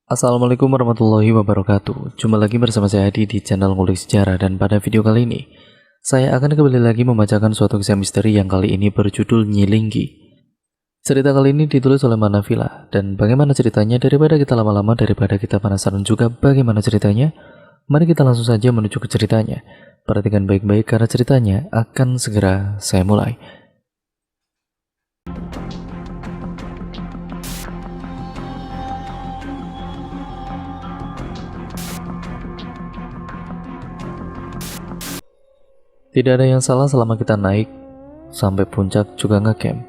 Assalamualaikum warahmatullahi wabarakatuh. Jumpa lagi bersama saya Adi di channel Ngulik Sejarah, dan pada video kali ini saya akan kembali lagi membacakan suatu kisah misteri yang kali ini berjudul Nyilinggi. Cerita kali ini ditulis oleh Manavila, dan bagaimana ceritanya, daripada kita lama-lama, daripada kita penasaran juga bagaimana ceritanya, mari kita langsung saja menuju ke ceritanya. Perhatikan baik-baik karena ceritanya akan segera saya mulai. Tidak ada yang salah selama kita naik sampai puncak juga ngecamp.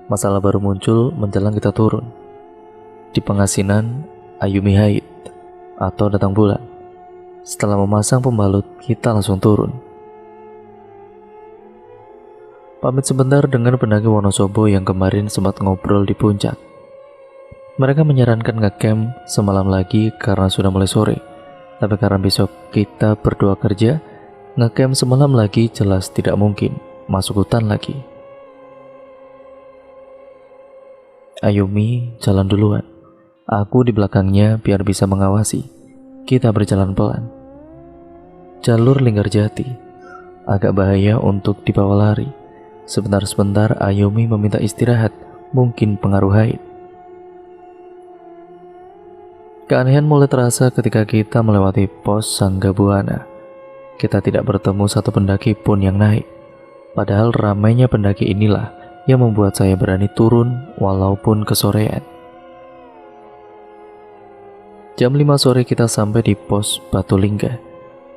Masalah baru muncul menjelang kita turun. Di pengasinan Ayumi Haid atau datang bulan. Setelah memasang pembalut, kita langsung turun. Pamit sebentar dengan pendaki Wonosobo yang kemarin sempat ngobrol di puncak. Mereka menyarankan ngecamp semalam lagi karena sudah mulai sore. Tapi karena besok kita berdua kerja, ngecamp semalam lagi jelas tidak mungkin, masuk hutan lagi. Ayumi jalan duluan, aku di belakangnya biar bisa mengawasi. Kita berjalan pelan. Jalur Linggarjati, agak bahaya untuk dibawa lari. Sebentar-sebentar Ayumi meminta istirahat, mungkin pengaruh haid. Keanehan mulai terasa ketika kita melewati pos Sanggabuana. Kita tidak bertemu satu pendaki pun yang naik. Padahal ramainya pendaki inilah yang membuat saya berani turun walaupun kesorean. Jam 5 sore kita sampai di pos Batu Lingga.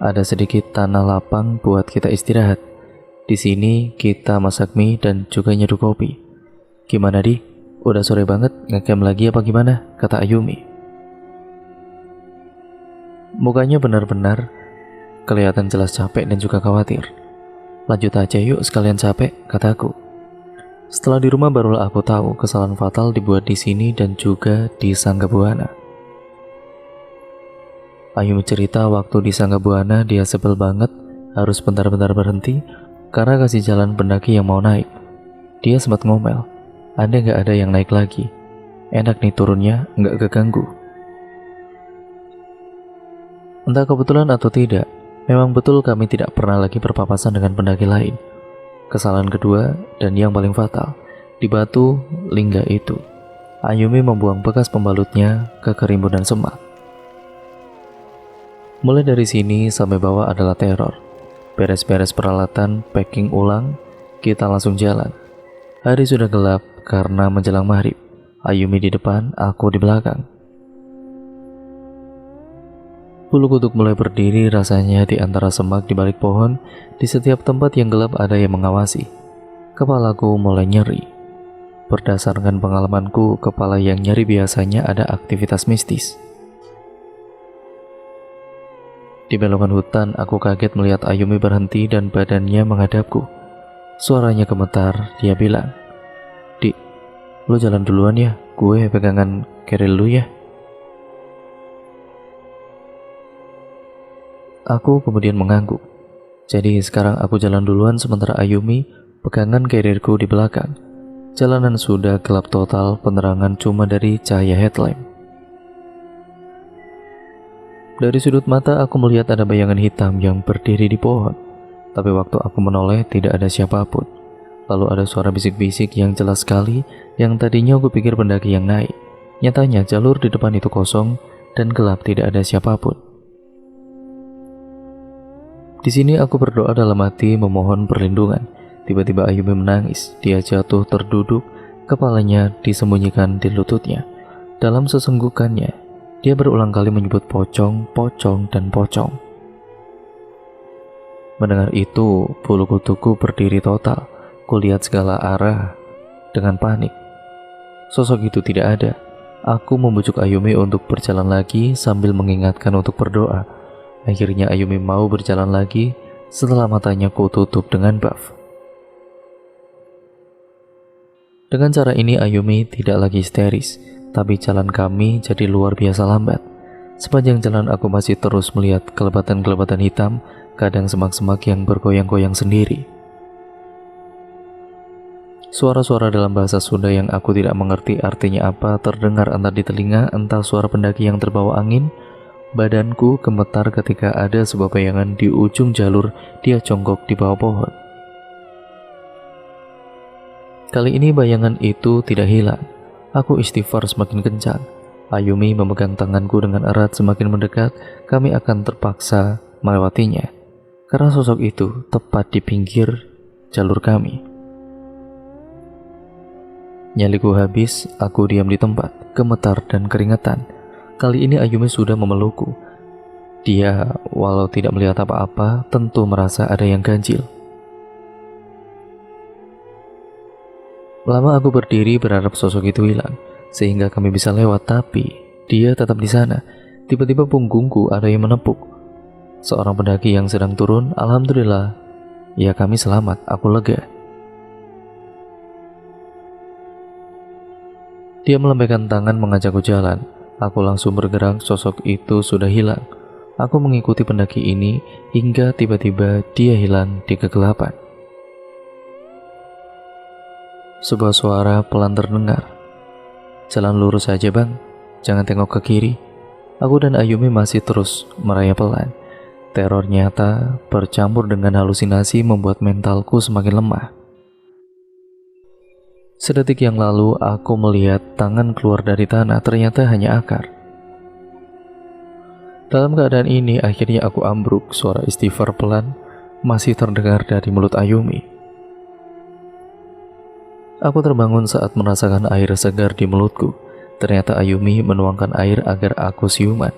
Ada sedikit tanah lapang buat kita istirahat. Di sini kita masak mie dan juga nyeduh kopi. Gimana Di? Udah sore banget, ngecamp lagi apa gimana? Kata Ayumi. Mukanya benar-benar kelihatan jelas capek dan juga khawatir. Lanjut aja yuk, sekalian capek, kataku. Setelah di rumah barulah aku tahu kesalahan fatal dibuat di sini dan juga di Sanggabuana. Ayu cerita waktu di Sanggabuana dia sebel banget harus bentar-bentar berhenti karena kasih jalan pendaki yang mau naik. Dia sempat ngomel, "Ada nggak ada yang naik lagi? Enak nih turunnya, nggak keganggu." Entah kebetulan atau tidak, memang betul kami tidak pernah lagi berpapasan dengan pendaki lain. Kesalahan kedua dan yang paling fatal, di Batu Lingga itu, Ayumi membuang bekas pembalutnya ke kerimbunan semak. Mulai dari sini sampai bawah adalah teror. Beres-beres peralatan, packing ulang, kita langsung jalan. Hari sudah gelap karena menjelang maghrib. Ayumi di depan, aku di belakang. Bulu kuduk mulai berdiri rasanya di antara semak di balik pohon. Di setiap tempat yang gelap ada yang mengawasi. Kepalaku mulai nyeri. Berdasarkan pengalamanku, kepala yang nyeri biasanya ada aktivitas mistis. Di belokan hutan, aku kaget melihat Ayumi berhenti dan badannya menghadapku. Suaranya gemetar, dia bilang, "Dik, lu jalan duluan ya, gue pegangan keril lu ya." Aku kemudian mengangguk. Jadi sekarang aku jalan duluan sementara Ayumi pegangan karirku di belakang. Jalanan sudah gelap total, penerangan cuma dari cahaya headlamp. Dari sudut mata aku melihat ada bayangan hitam yang berdiri di pohon. Tapi waktu aku menoleh tidak ada siapapun. Lalu ada suara bisik-bisik yang jelas sekali, yang tadinya aku pikir pendaki yang naik. Nyatanya jalur di depan itu kosong dan gelap, tidak ada siapapun. Di sini aku berdoa dalam hati memohon perlindungan. Tiba-tiba Ayumi menangis. Dia jatuh terduduk, kepalanya disembunyikan di lututnya. Dalam sesenggukannya, dia berulang kali menyebut pocong, pocong, dan pocong. Mendengar itu, bulu kutuku berdiri total. Kulihat segala arah dengan panik. Sosok itu tidak ada. Aku membujuk Ayumi untuk berjalan lagi sambil mengingatkan untuk berdoa. Akhirnya Ayumi mau berjalan lagi setelah matanya ku tutup dengan buff. Dengan cara ini Ayumi tidak lagi histeris, tapi jalan kami jadi luar biasa lambat. Sepanjang jalan aku masih terus melihat kelebatan-kelebatan hitam, kadang semak-semak yang bergoyang-goyang sendiri. Suara-suara dalam bahasa Sunda yang aku tidak mengerti artinya apa terdengar entah di telinga, entah suara pendaki yang terbawa angin. Badanku gemetar ketika ada sebuah bayangan di ujung jalur, dia jongkok di bawah pohon. Kali ini bayangan itu tidak hilang. Aku istighfar semakin kencang. Ayumi memegang tanganku dengan erat. Semakin mendekat, kami akan terpaksa melewatinya, karena sosok itu tepat di pinggir jalur kami. Nyaliku habis, aku diam di tempat, gemetar dan keringetan. Kali ini Ayumi sudah memelukku. Dia, walau tidak melihat apa-apa, tentu merasa ada yang ganjil. Lama aku berdiri berharap sosok itu hilang, sehingga kami bisa lewat, tapi dia tetap di sana. Tiba-tiba punggungku ada yang menepuk. Seorang pendaki yang sedang turun. Alhamdulillah, ya kami selamat, aku lega. Dia melambaikan tangan mengajakku jalan. Aku langsung bergerak, sosok itu sudah hilang. Aku mengikuti pendaki ini hingga tiba-tiba dia hilang di kegelapan. Sebuah suara pelan terdengar. "Jalan lurus saja bang, jangan tengok ke kiri." Aku dan Ayumi masih terus merayap pelan. Teror nyata bercampur dengan halusinasi membuat mentalku semakin lemah. Sedetik yang lalu aku melihat tangan keluar dari tanah, ternyata hanya akar. Dalam keadaan ini akhirnya aku ambruk. Suara istighfar pelan masih terdengar dari mulut Ayumi. Aku terbangun saat merasakan air segar di mulutku. Ternyata Ayumi menuangkan air agar aku siuman.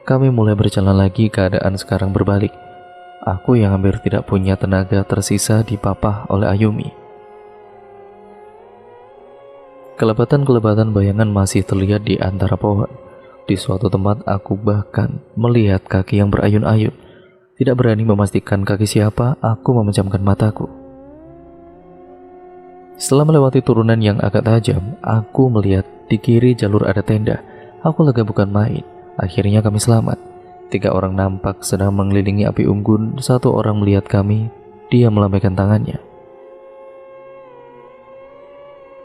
Kami mulai berjalan lagi, keadaan sekarang berbalik. Aku yang hampir tidak punya tenaga tersisa dipapah oleh Ayumi. Kelebatan-kelebatan bayangan masih terlihat di antara pohon. Di suatu tempat aku bahkan melihat kaki yang berayun-ayun. Tidak berani memastikan kaki siapa, aku memejamkan mataku. Setelah melewati turunan yang agak tajam, aku melihat di kiri jalur ada tenda. Aku lega bukan main. Akhirnya kami selamat. 3 orang nampak sedang mengelilingi api unggun. 1 orang melihat kami. Dia melambaikan tangannya.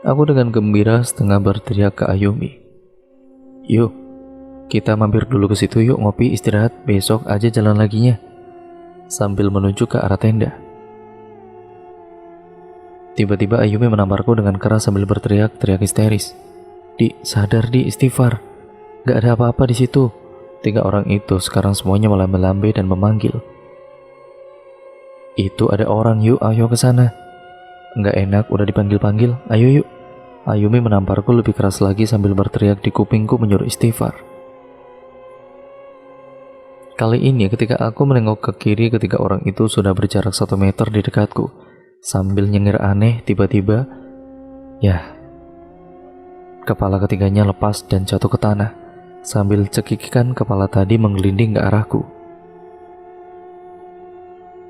Aku dengan gembira setengah berteriak ke Ayumi, "Yuk, kita mampir dulu ke situ yuk, ngopi, istirahat, besok aja jalan laginya." Sambil menunjuk ke arah tenda. Tiba-tiba Ayumi menamparku dengan keras sambil berteriak-teriak histeris. "Di, sadar di, istighfar. Gak ada apa-apa di situ." 3 orang itu sekarang semuanya melambai-lambai dan memanggil. "Itu ada orang, yuk, ayo ke sana." "Nggak enak, udah dipanggil-panggil, ayo yuk." Ayumi menamparku lebih keras lagi sambil berteriak di kupingku menyuruh istighfar. Kali ini ketika aku menengok ke kiri, 3 orang itu sudah berjarak 1 meter di dekatku. Sambil nyengir aneh, tiba-tiba, kepala ketiganya lepas dan jatuh ke tanah. Sambil cekikikan kepala tadi menggelinding ke arahku.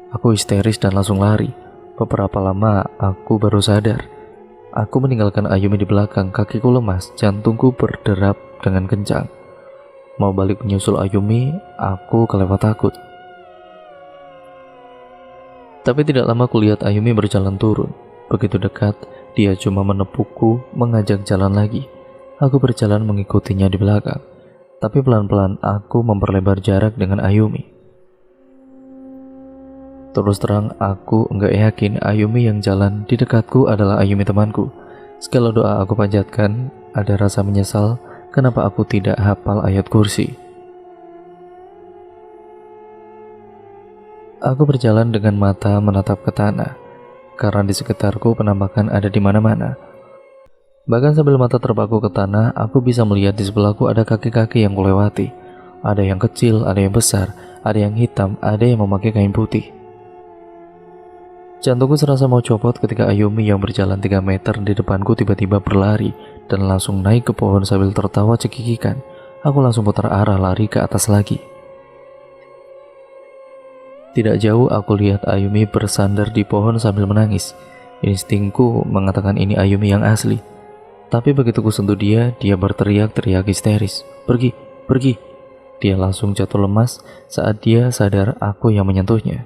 Aku histeris dan langsung lari. Beberapa lama aku baru sadar. Aku meninggalkan Ayumi di belakang, kakiku lemas, jantungku berderap dengan kencang. Mau balik menyusul Ayumi, aku kelewat takut. Tapi tidak lama kulihat Ayumi berjalan turun. Begitu dekat, dia cuma menepukku, mengajak jalan lagi. Aku berjalan mengikutinya di belakang. Tapi pelan-pelan aku memperlebar jarak dengan Ayumi. Terus terang, aku enggak yakin Ayumi yang jalan di dekatku adalah Ayumi temanku. Segala doa aku panjatkan, ada rasa menyesal kenapa aku tidak hafal ayat kursi. Aku berjalan dengan mata menatap ke tanah, karena di sekitarku penampakan ada di mana-mana. Bahkan sambil mata terpaku ke tanah, aku bisa melihat di sebelahku ada kaki-kaki yang kulewati. Ada yang kecil, ada yang besar, ada yang hitam, ada yang memakai kain putih. Jantungku serasa mau copot ketika Ayumi yang berjalan 3 meter di depanku tiba-tiba berlari dan langsung naik ke pohon sambil tertawa cekikikan. Aku langsung putar arah lari ke atas lagi. Tidak jauh aku lihat Ayumi bersandar di pohon sambil menangis. Instingku mengatakan ini Ayumi yang asli. Tapi begitu ku sentuh dia berteriak-teriak histeris. "Pergi, pergi." Dia langsung jatuh lemas saat dia sadar aku yang menyentuhnya.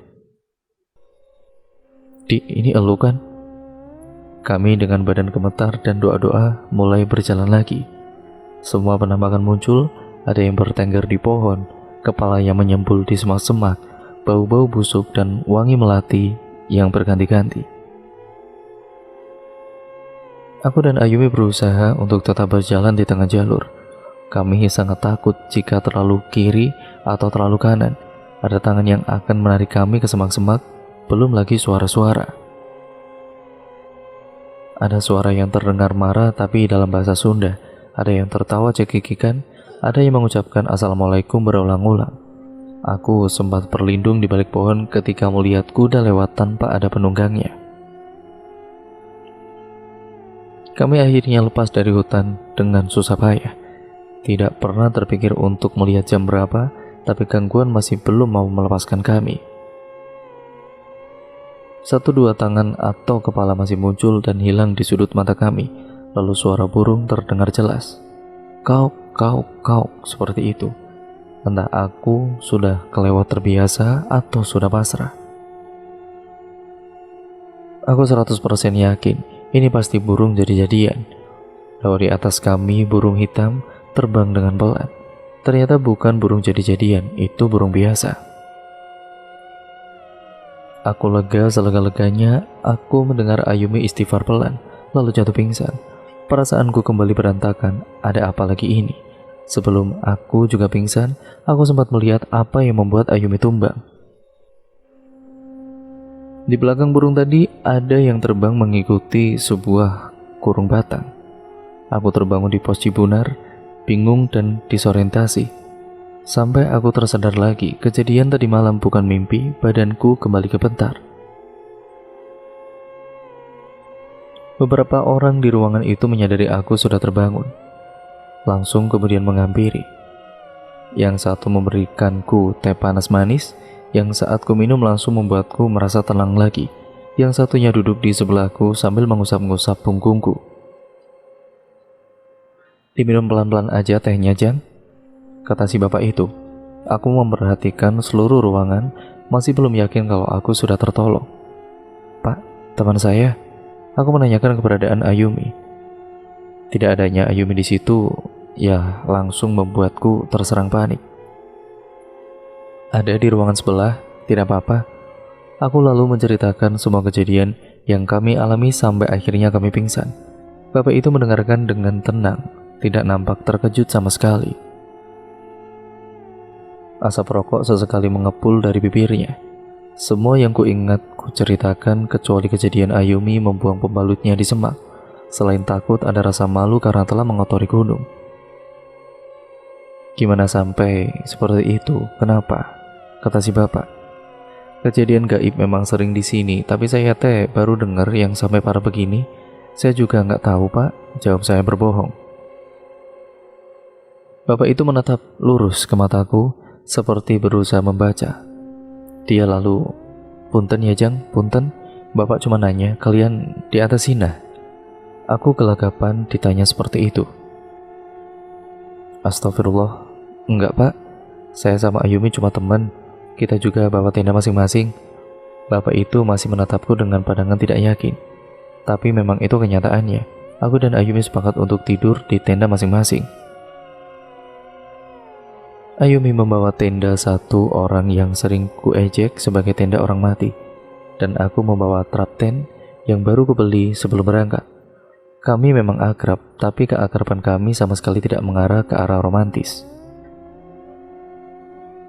"Di, ini elu kan?" Kami dengan badan gemetar dan doa-doa mulai berjalan lagi. Semua penampakan muncul, ada yang bertengger di pohon, kepala yang menyembul di semak-semak, bau-bau busuk dan wangi melati yang berganti-ganti. Aku dan Ayumi berusaha untuk tetap berjalan di tengah jalur. Kami sangat takut jika terlalu kiri atau terlalu kanan. Ada tangan yang akan menarik kami ke semak-semak, belum lagi suara-suara. Ada suara yang terdengar marah tapi dalam bahasa Sunda. Ada yang tertawa cekikikan, ada yang mengucapkan Assalamualaikum berulang-ulang. Aku sempat berlindung di balik pohon ketika melihat kuda lewat tanpa ada penunggangnya. Kami akhirnya lepas dari hutan dengan susah payah. Tidak pernah terpikir untuk melihat jam berapa, tapi gangguan masih belum mau melepaskan kami. Satu dua tangan atau kepala masih muncul dan hilang di sudut mata kami. Lalu suara burung terdengar jelas. Kauk, kauk, kauk, seperti itu. Entah aku sudah kelewat terbiasa atau sudah pasrah. Aku 100% yakin ini pasti burung jadi-jadian. Lalu di atas kami burung hitam terbang dengan pelan. Ternyata bukan burung jadi-jadian, itu burung biasa. Aku lega selega-leganya, aku mendengar Ayumi istighfar pelan, lalu jatuh pingsan. Perasaanku kembali berantakan, ada apa lagi ini? Sebelum aku juga pingsan, aku sempat melihat apa yang membuat Ayumi tumbang. Di belakang burung tadi, ada yang terbang mengikuti sebuah kurung batang. Aku terbangun di pos Cibunar, bingung dan disorientasi. Sampai aku tersadar lagi, kejadian tadi malam bukan mimpi, badanku kembali gemetar. Beberapa orang di ruangan itu menyadari aku sudah terbangun. Langsung kemudian menghampiri. Yang satu memberikanku teh panas manis, yang saat ku minum langsung membuatku merasa tenang lagi. Yang satunya duduk di sebelahku sambil mengusap-ngusap punggungku. Diminum pelan-pelan aja tehnya, Jang, kata si bapak itu. Aku memperhatikan seluruh ruangan, masih belum yakin kalau aku sudah tertolong. Pak, teman saya. Aku menanyakan keberadaan Ayumi. Tidak adanya Ayumi di situ, ya langsung membuatku terserang panik. Ada di ruangan sebelah, tidak apa-apa. Aku lalu menceritakan semua kejadian yang kami alami sampai akhirnya kami pingsan. Bapak itu mendengarkan dengan tenang, tidak nampak terkejut sama sekali. Asap rokok sesekali mengepul dari bibirnya. Semua yang kuingat kuceritakan kecuali kejadian Ayumi membuang pembalutnya di semak. Selain takut, ada rasa malu karena telah mengotori gunung. Gimana sampai seperti itu? Kenapa? Kata si bapak. Kejadian gaib memang sering di sini, tapi saya baru dengar yang sampai parah begini. Saya juga nggak tahu, Pak. Jawab saya berbohong. Bapak itu menatap lurus ke mataku, seperti berusaha membaca. Dia lalu, punten ya Jang, punten, Bapak cuma nanya, kalian di atas sini? Aku gelagapan ditanya seperti itu. Astagfirullah, enggak Pak, saya sama Ayumi cuma teman, kita juga bawa tenda masing-masing. Bapak itu masih menatapku dengan pandangan tidak yakin. Tapi memang itu kenyataannya, aku dan Ayumi sepakat untuk tidur di tenda masing-masing. Ayumi membawa tenda satu orang yang sering kuejek sebagai tenda orang mati, dan aku membawa trap tent yang baru kubeli sebelum berangkat. Kami memang akrab, tapi keakraban kami sama sekali tidak mengarah ke arah romantis.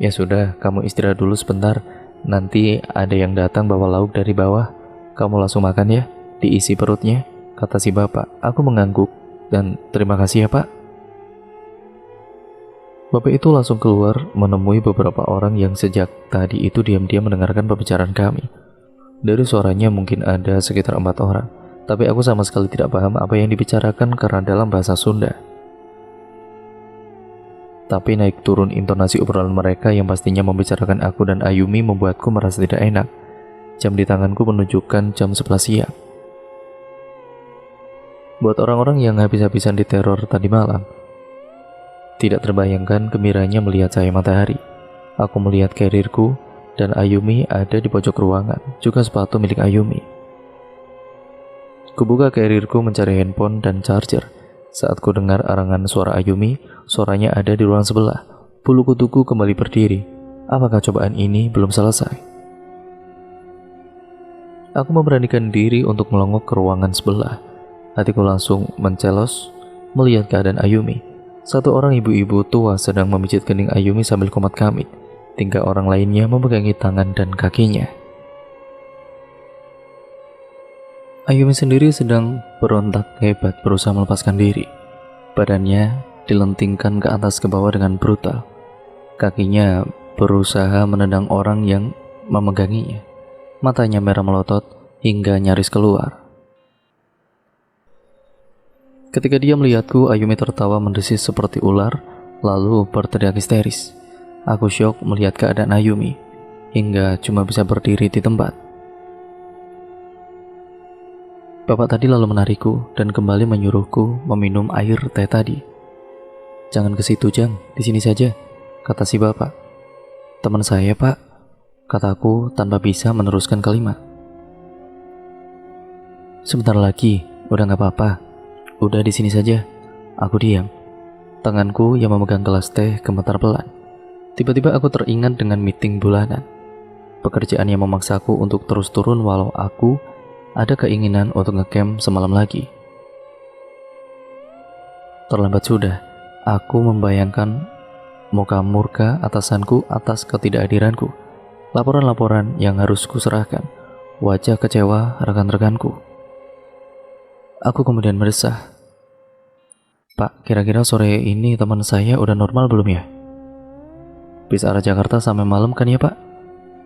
Ya sudah, kamu istirahat dulu sebentar, nanti ada yang datang bawa lauk dari bawah, kamu langsung makan ya, diisi perutnya, kata si bapak. Aku mengangguk, dan terima kasih ya Pak. Bapak itu langsung keluar menemui beberapa orang yang sejak tadi itu diam-diam mendengarkan pembicaraan kami. Dari suaranya mungkin ada sekitar 4 orang, tapi aku sama sekali tidak paham apa yang dibicarakan karena dalam bahasa Sunda. Tapi naik turun intonasi obrolan mereka yang pastinya membicarakan aku dan Ayumi membuatku merasa tidak enak. Jam di tanganku menunjukkan jam 11 siang. Buat orang-orang yang habis-habisan diteror tadi malam, tidak terbayangkan gembiranya melihat cahaya matahari. Aku melihat karirku dan Ayumi ada di pojok ruangan, juga sepatu milik Ayumi. Kubuka carrierku mencari handphone dan charger. Saat ku dengar arangan suara Ayumi, suaranya ada di ruang sebelah. Bulu kutuku kembali berdiri. Apakah cobaan ini belum selesai? Aku memberanikan diri untuk melongok ke ruangan sebelah. Hatiku langsung mencelos melihat keadaan Ayumi. Satu orang ibu-ibu tua sedang memijit kening Ayumi sambil komat kamit. 3 orang lainnya memegangi tangan dan kakinya. Ayumi sendiri sedang berontak hebat berusaha melepaskan diri. Badannya dilentingkan ke atas ke bawah dengan brutal. Kakinya berusaha menendang orang yang memeganginya. Matanya merah melotot hingga nyaris keluar. Ketika dia melihatku, Ayumi tertawa mendesis seperti ular, lalu berteriak histeris. Aku syok melihat keadaan Ayumi, hingga cuma bisa berdiri di tempat. Bapak tadi lalu menarikku dan kembali menyuruhku meminum air teh tadi. Jangan ke situ, Jang, di sini saja, kata si bapak. Teman saya, Pak, kataku tanpa bisa meneruskan kalimat. Sebentar lagi, udah gak apa-apa, udah di sini saja. Aku diam. Tanganku yang memegang gelas teh gemetar pelan. Tiba-tiba aku teringat dengan meeting bulanan. Pekerjaan yang memaksaku untuk terus turun walau aku ada keinginan untuk ngecamp semalam lagi. Terlambat sudah, aku membayangkan muka murka atasanku atas ketidakhadiranku, laporan-laporan yang harus kuserahkan, wajah kecewa rekan-rekanku. Aku kemudian mendesah. Pak, kira-kira sore ini teman saya udah normal belum ya? Bis arah Jakarta sampai malam kan ya, Pak?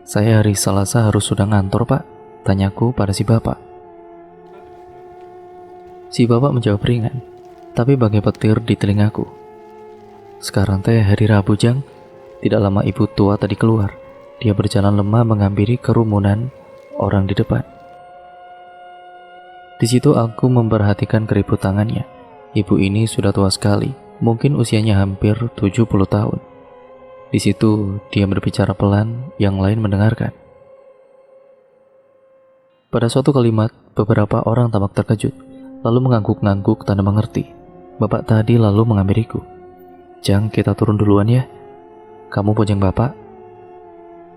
Saya hari Selasa harus sudah ngantor, Pak, tanyaku pada si bapak. Si bapak menjawab ringan, tapi bagai petir di telingaku. Sekarang teh hari Rabu, Jang. Tidak lama ibu tua tadi keluar. Dia berjalan lemah menghampiri kerumunan orang di depan. Di situ aku memperhatikan keriput tangannya. Ibu ini sudah tua sekali, mungkin usianya hampir 70 tahun. Di situ dia berbicara pelan, yang lain mendengarkan. Pada suatu kalimat, beberapa orang tampak terkejut, lalu mengangguk-ngangguk tanda mengerti. Bapak tadi lalu menghampiriku. Jang, kita turun duluan ya. Kamu bojeng bapak.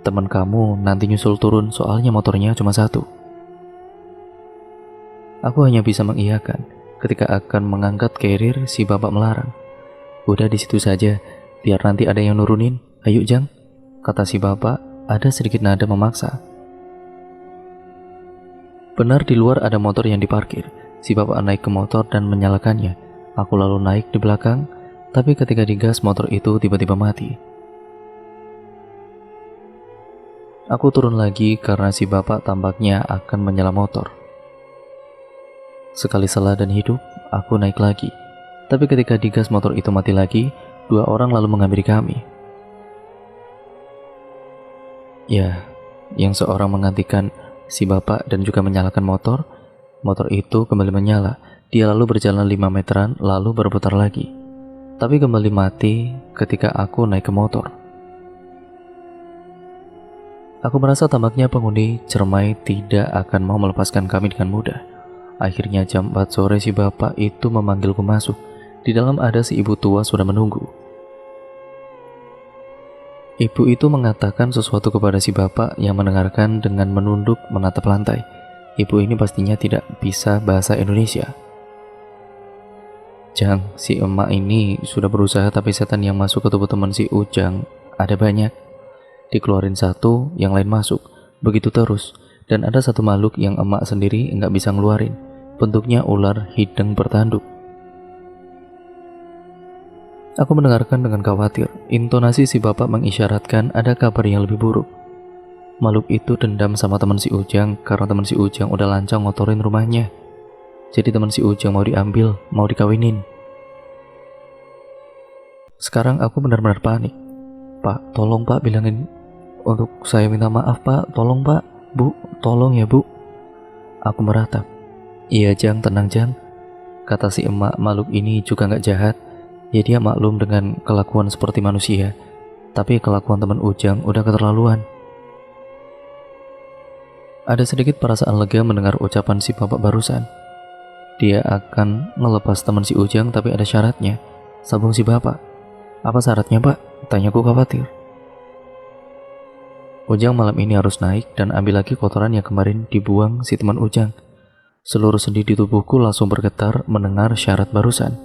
Teman kamu nanti nyusul turun, soalnya motornya cuma 1. Aku hanya bisa mengiyakan. Ketika akan mengangkat carrier, si bapak melarang. Udah di situ saja, biar nanti ada yang nurunin. Ayo Jang, kata si bapak, ada sedikit nada memaksa. Benar di luar ada motor yang diparkir. Si bapak naik ke motor dan menyalakannya. Aku lalu naik di belakang, tapi ketika digas motor itu tiba-tiba mati. Aku turun lagi karena si bapak tampaknya akan menyala motor. Sekali salah dan hidup, aku naik lagi. Tapi ketika digas motor itu mati lagi, 2 orang lalu menghampiri kami. Ya, yang seorang menggantikan si bapak dan juga menyalakan motor. Motor itu kembali menyala. Dia lalu berjalan 5 meteran lalu berputar lagi. Tapi kembali mati ketika aku naik ke motor. Aku merasa tampaknya penghuni Cermai tidak akan mau melepaskan kami dengan mudah. Akhirnya jam 4 sore si bapak itu memanggilku masuk. Di dalam ada si ibu tua sudah menunggu. Ibu itu mengatakan sesuatu kepada si bapak yang mendengarkan dengan menunduk menatap lantai. Ibu ini pastinya tidak bisa bahasa Indonesia. Jang, si emak ini sudah berusaha tapi setan yang masuk ke tubuh teman si Ujang ada banyak. Dikeluarin 1, yang lain masuk. Begitu terus. Dan ada 1 makhluk yang emak sendiri nggak bisa ngeluarin. Bentuknya ular hidung bertanduk. Aku mendengarkan dengan khawatir. Intonasi si bapak mengisyaratkan ada kabar yang lebih buruk. Makhluk itu dendam sama teman si Ujang karena teman si Ujang udah lancang ngotorin rumahnya. Jadi teman si Ujang mau diambil, mau dikawinin. Sekarang aku benar-benar panik. Pak, tolong Pak bilangin untuk saya minta maaf Pak. Tolong Pak, Bu, tolong ya Bu. Aku meratap. Iya Jang, tenang Jang. Kata si emak, makhluk ini juga gak jahat. Ya dia maklum dengan kelakuan seperti manusia. Tapi kelakuan teman Ujang udah keterlaluan. Ada sedikit perasaan lega mendengar ucapan si bapak barusan. Dia akan ngelepas teman si Ujang tapi ada syaratnya. Sambung si bapak. Apa syaratnya pak? Tanyaku khawatir. Ujang malam ini harus naik dan ambil lagi kotoran yang kemarin dibuang si teman Ujang. Seluruh sendi di tubuhku langsung bergetar mendengar syarat barusan.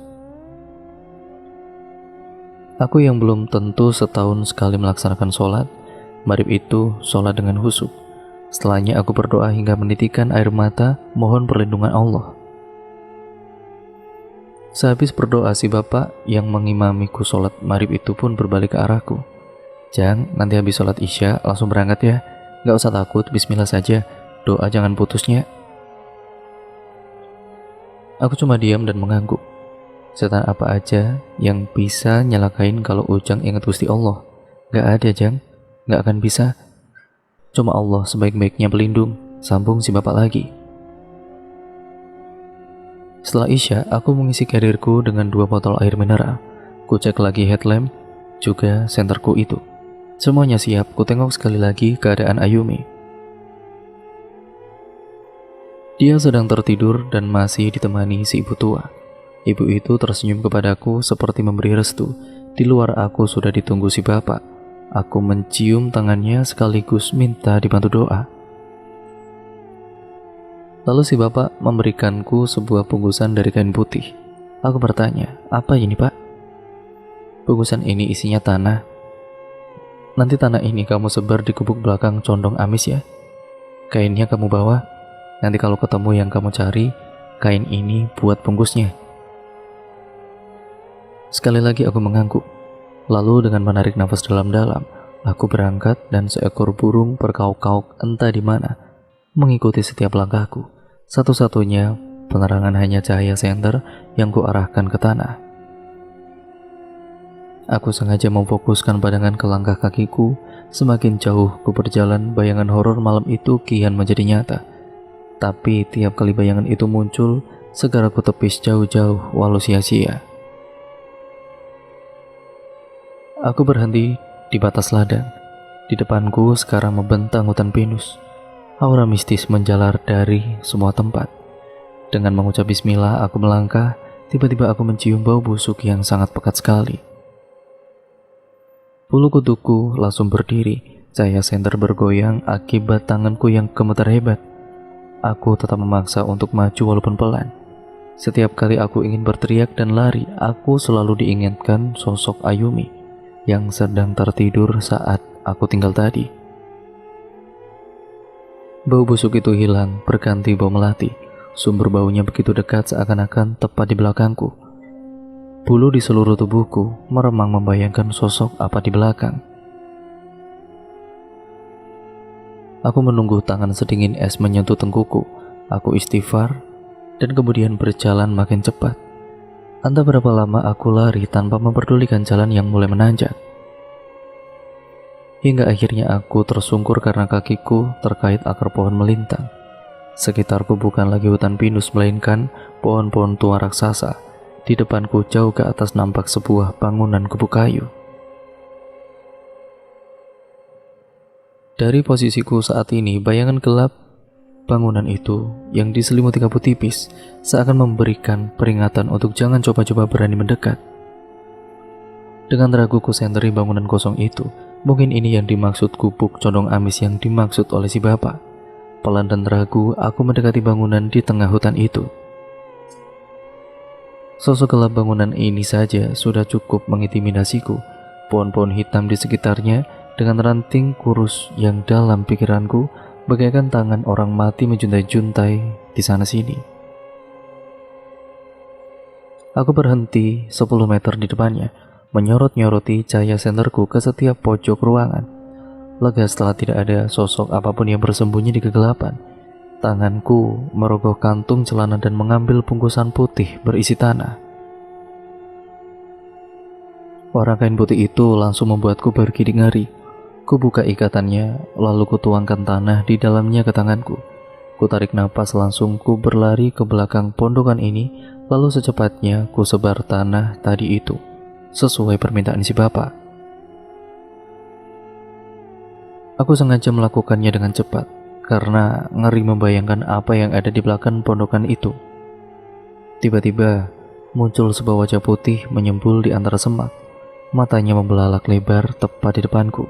Aku yang belum tentu setahun sekali melaksanakan sholat, maghrib itu sholat dengan khusyuk. Setelahnya aku berdoa hingga menitikan air mata mohon perlindungan Allah. Sehabis berdoa si bapak yang mengimamiku sholat maghrib itu pun berbalik ke arahku. Jang, nanti habis sholat isya langsung berangkat ya. Gak usah takut, bismillah saja. Doa jangan putusnya. Aku cuma diam dan mengangguk. Setan apa aja yang bisa nyalakain kalau Ujang ingat Gusti Allah? Gak ada Jang, gak akan bisa. Cuma Allah sebaik-baiknya pelindung, sambung si bapak lagi. Setelah isya, aku mengisi karirku dengan 2 botol air mineral. Ku cek lagi headlamp, juga senterku itu. Semuanya siap, ku tengok sekali lagi keadaan Ayumi. Dia sedang tertidur dan masih ditemani si ibu tua. Ibu itu tersenyum kepadaku seperti memberi restu. Di luar aku sudah ditunggu si bapak. Aku mencium tangannya sekaligus minta dibantu doa. Lalu si bapak memberikanku sebuah bungkusan dari kain putih. Aku bertanya, apa ini pak? Bungkusan ini isinya tanah. Nanti tanah ini kamu sebar di gubuk belakang condong amis ya. Kainnya kamu bawa. Nanti kalau ketemu yang kamu cari, kain ini buat bungkusnya. Sekali lagi aku mengangguk. Lalu dengan menarik nafas dalam-dalam, aku berangkat dan seekor burung berkauk-kauk entah di mana, mengikuti setiap langkahku. Satu-satunya penerangan hanya cahaya senter yang kuarahkan ke tanah. Aku sengaja memfokuskan pandangan ke langkah kakiku. Semakin jauh ku berjalan, bayangan horor malam itu kian menjadi nyata. Tapi tiap kali bayangan itu muncul, segera ku tepis jauh-jauh walau sia-sia. Aku berhenti di batas ladang. Di depanku sekarang membentang hutan pinus. Aura mistis menjalar dari semua tempat. Dengan mengucap bismillah aku melangkah, tiba-tiba aku mencium bau busuk yang sangat pekat sekali. Bulu kuduku langsung berdiri, cahaya senter bergoyang akibat tanganku yang gemetar hebat. Aku tetap memaksa untuk maju walaupun pelan. Setiap kali aku ingin berteriak dan lari, aku selalu diingatkan sosok Ayumi yang sedang tertidur saat aku tinggal tadi. Bau busuk itu hilang, berganti bau melati. Sumber baunya begitu dekat seakan-akan tepat di belakangku. Bulu di seluruh tubuhku meremang membayangkan sosok apa di belakang. Aku menunggu tangan sedingin es menyentuh tengkuku. Aku istighfar dan kemudian berjalan makin cepat. Entah berapa lama aku lari tanpa memperdulikan jalan yang mulai menanjak. Hingga akhirnya aku tersungkur karena kakiku terkait akar pohon melintang. Sekitarku bukan lagi hutan pinus melainkan pohon-pohon tua raksasa. Di depanku jauh ke atas nampak sebuah bangunan gubuk kayu. Dari posisiku saat ini, bayangan gelap bangunan itu yang diselimuti kabut tipis seakan memberikan peringatan untuk jangan coba-coba berani mendekat. Dengan raguku senteri bangunan kosong itu, mungkin ini yang dimaksud gubuk condong amis yang dimaksud oleh si bapak. Pelan dan ragu, aku mendekati bangunan di tengah hutan itu. Sosok gelap bangunan ini saja sudah cukup mengintimidasiku. Pohon-pohon hitam di sekitarnya dengan ranting kurus yang dalam pikiranku bagaikan tangan orang mati menjuntai-juntai di sana sini. Aku berhenti 10 meter di depannya, menyorot-nyoroti cahaya senterku ke setiap pojok ruangan. Lega setelah tidak ada sosok apapun yang bersembunyi di kegelapan. Tanganku merogoh kantung celana dan mengambil bungkusan putih berisi tanah. Warna kain putih itu langsung membuatku bergidik ngeri. Ku buka ikatannya, lalu ku tuangkan tanah di dalamnya ke tanganku. Ku tarik napas langsung ku berlari ke belakang pondokan ini, lalu secepatnya ku sebar tanah tadi itu, sesuai permintaan si bapak. Aku sengaja melakukannya dengan cepat, karena ngeri membayangkan apa yang ada di belakang pondokan itu. Tiba-tiba muncul sebuah wajah putih menyembul di antara semak. Matanya membelalak lebar tepat di depanku.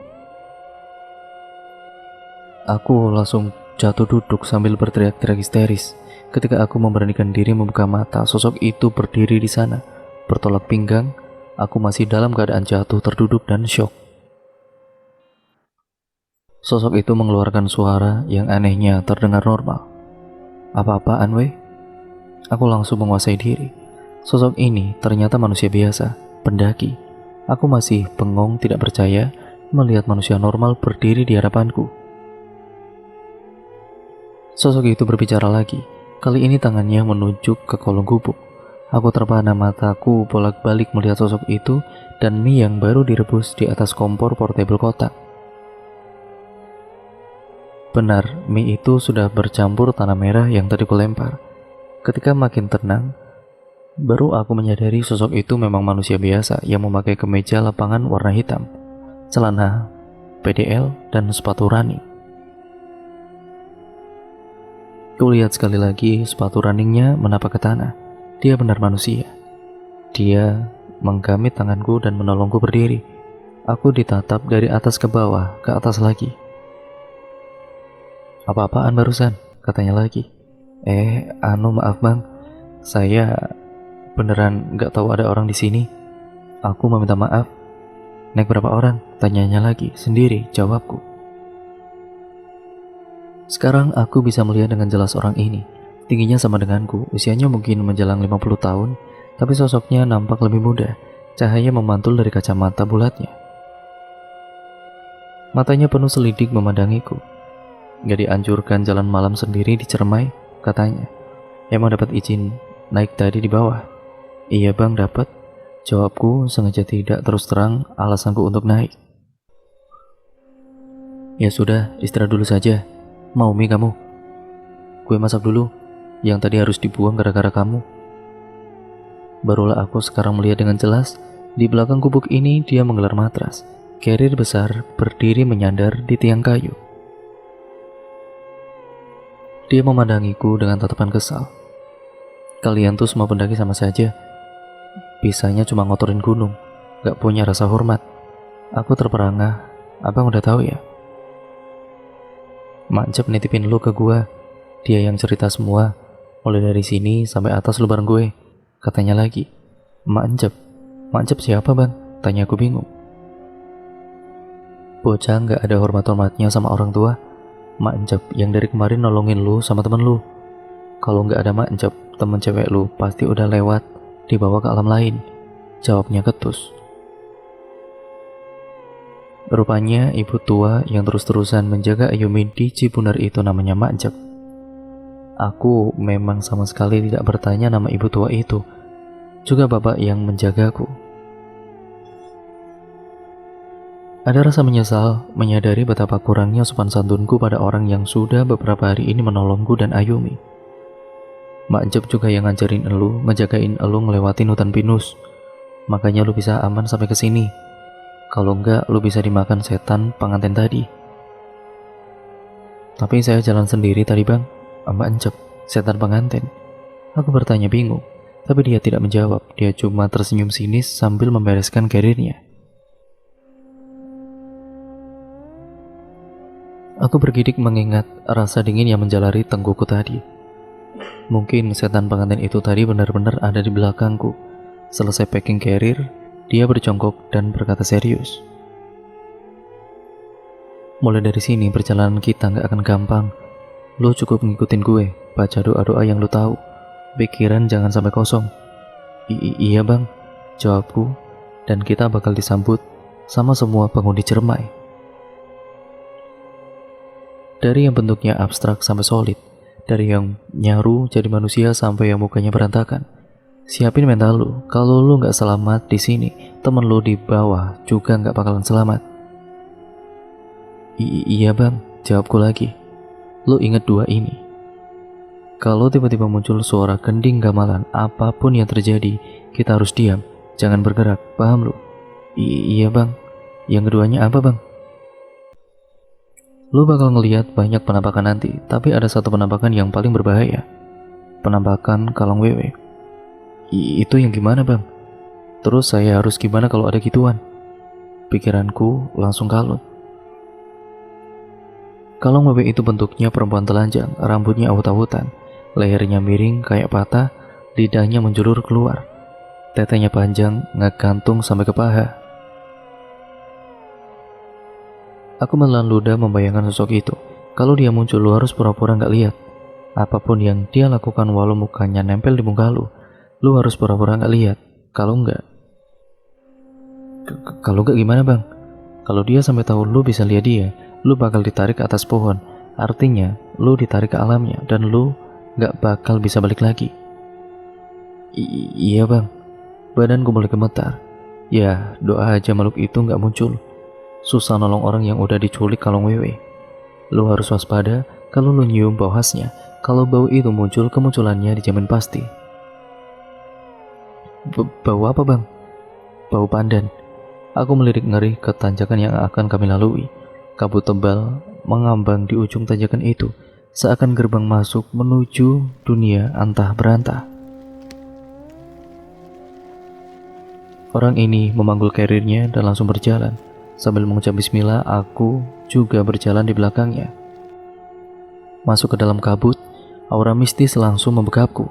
Aku langsung jatuh duduk sambil berteriak-teriak histeris. Ketika aku memberanikan diri membuka mata, sosok itu berdiri di sana, bertolak pinggang. Aku masih dalam keadaan jatuh, terduduk, dan syok. Sosok itu mengeluarkan suara yang anehnya terdengar normal. Apa-apaan weh? Aku langsung menguasai diri. Sosok ini ternyata manusia biasa, pendaki. Aku masih bengong tidak percaya melihat manusia normal berdiri di hadapanku. Sosok itu berbicara lagi. Kali ini tangannya menunjuk ke kolong gubuk. Aku terpana, mataku bolak-balik melihat sosok itu dan mie yang baru direbus di atas kompor portable kotak. Benar, mie itu sudah bercampur tanah merah yang tadi kulempar. Ketika makin tenang, baru aku menyadari sosok itu memang manusia biasa yang memakai kemeja lapangan warna hitam, celana PDL, dan sepatu running. Kulihat sekali lagi sepatu runningnya menapak ke tanah. Dia benar manusia. Dia menggamit tanganku dan menolongku berdiri. Aku ditatap dari atas ke bawah, ke atas lagi. Apa-apaan barusan? Katanya lagi. Maaf bang, saya beneran nggak tahu ada orang di sini. Aku meminta maaf. Naik berapa orang? Tanyanya lagi. Sendiri, jawabku. Sekarang aku bisa melihat dengan jelas orang ini. Tingginya sama denganku, usianya mungkin menjelang 50 tahun, tapi sosoknya nampak lebih muda. Cahaya memantul dari kacamata bulatnya. Matanya penuh selidik memandangiku. Gak dianjurkan jalan malam sendiri di Cermai, katanya. Emang dapat izin naik tadi di bawah? Iya bang, dapat. Jawabku sengaja tidak terus terang alasanku untuk naik. Ya sudah, istirahat dulu saja. Mau mie kamu? Gue masak dulu. Yang tadi harus dibuang gara-gara kamu. Barulah aku sekarang melihat dengan jelas. Di belakang gubuk ini dia menggelar matras. Carrier besar berdiri menyandar di tiang kayu. Dia memandangiku dengan tatapan kesal. Kalian tuh semua pendaki sama saja. Bisanya cuma ngotorin gunung, gak punya rasa hormat. Aku terperangah. Abang udah tahu ya? Mak Encep nitipin lu ke gua. Dia yang cerita semua, mulai dari sini sampai atas lu bareng gue. Katanya lagi. Mak Encep? Mak Encep siapa bang? Tanya aku bingung. Bocah gak ada hormat-hormatnya sama orang tua. Mak Encep yang dari kemarin nolongin lu sama temen lu. Kalau nggak ada Mak Encep, temen cewek lu pasti udah lewat, dibawa ke alam lain. Jawabnya ketus. Rupanya ibu tua yang terus-terusan menjaga Ayumi di Cipunar itu namanya Mak Encep. Aku memang sama sekali tidak bertanya nama ibu tua itu. Juga bapak yang menjagaku. Ada rasa menyesal, menyadari betapa kurangnya sopan santunku pada orang yang sudah beberapa hari ini menolongku dan Ayumi. Mak Encep juga yang ngajarin elu, ngejagain elu ngelewatin hutan pinus. Makanya lu bisa aman sampai ke sini. Kalau enggak, lu bisa dimakan setan pengantin tadi. Tapi saya jalan sendiri tadi bang. Mak Encep, setan pengantin. Aku bertanya bingung, tapi dia tidak menjawab. Dia cuma tersenyum sinis sambil membereskan karirnya. Aku bergidik mengingat rasa dingin yang menjalari tengkuku tadi. Mungkin setan pengantin itu tadi benar-benar ada di belakangku. Selesai packing carrier, dia berjongkok dan berkata serius. Mulai dari sini perjalanan kita gak akan gampang. Lo cukup ngikutin gue, baca doa-doa yang lo tahu. Pikiran jangan sampai kosong. Iya bang, jawabku. Dan kita bakal disambut sama semua penghuni Cermai. Dari yang bentuknya abstrak sampai solid, dari yang nyaru jadi manusia sampai yang mukanya berantakan. Siapin mental lu, kalau lu nggak selamat di sini, temen lu di bawah juga nggak bakalan selamat. Iya bang, jawabku lagi. Lu inget dua ini. Kalau tiba-tiba muncul suara gending gamelan, apapun yang terjadi, kita harus diam, jangan bergerak, paham lu? Iya bang. Yang keduanya apa bang? Lu bakal ngelihat banyak penampakan nanti, tapi ada satu penampakan yang paling berbahaya. Penampakan kalong wewe. Itu yang gimana bang? Terus saya harus gimana kalau ada gituan? Pikiranku langsung kalut. Kalung wewe itu bentuknya perempuan telanjang, rambutnya awut-awutan, lehernya miring kayak patah, lidahnya menjulur keluar, tetenya panjang ngegantung sampai ke paha. Aku menelan ludah membayangkan sosok itu. Kalau dia muncul, lu harus pura-pura gak lihat. Apapun yang dia lakukan walau mukanya nempel di muka lu harus pura-pura gak lihat. Kalau enggak gimana bang? Kalau dia sampai tahu lu bisa lihat dia, lu bakal ditarik ke atas pohon. Artinya, lu ditarik ke alamnya dan lu gak bakal bisa balik lagi. Iya bang. Badanku mulai gemetar. Ya, doa aja makhluk itu gak muncul. Susah nolong orang yang udah diculik kalung wewe. Lu harus waspada kalau lu nyium bau khasnya. Kalau bau itu muncul, kemunculannya dijamin pasti. Bau apa bang? Bau pandan. Aku melirik ngeri ke tanjakan yang akan kami lalui. Kabut tebal mengambang di ujung tanjakan itu, seakan gerbang masuk menuju dunia antah berantah. Orang ini memanggul karirnya dan langsung berjalan. Sambil mengucap bismillah, aku juga berjalan di belakangnya. Masuk ke dalam kabut, aura mistis langsung membekapku.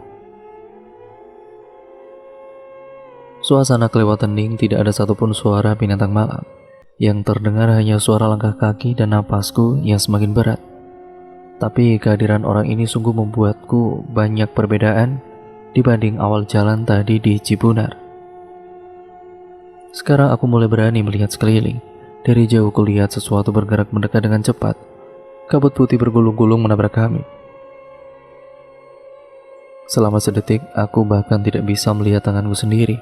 Suasana kelewat hening, tidak ada satupun suara binatang malam. Yang terdengar hanya suara langkah kaki dan napasku yang semakin berat. Tapi kehadiran orang ini sungguh membuatku banyak perbedaan dibanding awal jalan tadi di Cibunar. Sekarang aku mulai berani melihat sekeliling. Dari jauh kulihat sesuatu bergerak mendekat dengan cepat. Kabut putih bergulung-gulung menabrak kami. Selama sedetik, aku bahkan tidak bisa melihat tanganku sendiri.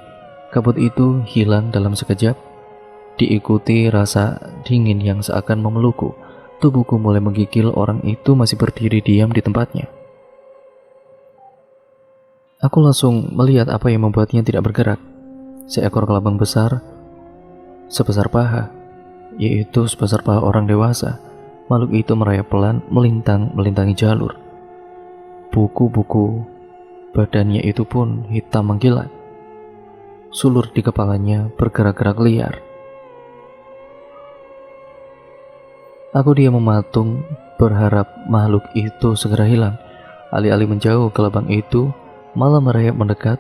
Kabut itu hilang dalam sekejap, diikuti rasa dingin yang seakan memelukku. Tubuhku mulai menggigil. Orang itu masih berdiri diam di tempatnya. Aku langsung melihat apa yang membuatnya tidak bergerak. Seekor kelabang besar, sebesar paha, yaitu sebesar paha orang dewasa. Makhluk itu merayap pelan, melintangi jalur. Buku-buku badannya itu pun hitam mengkilat. Sulur di kepalanya bergerak-gerak liar. Aku diam mematung, berharap makhluk itu segera hilang. Alih-alih menjauh, kelabang itu malah merayap mendekat.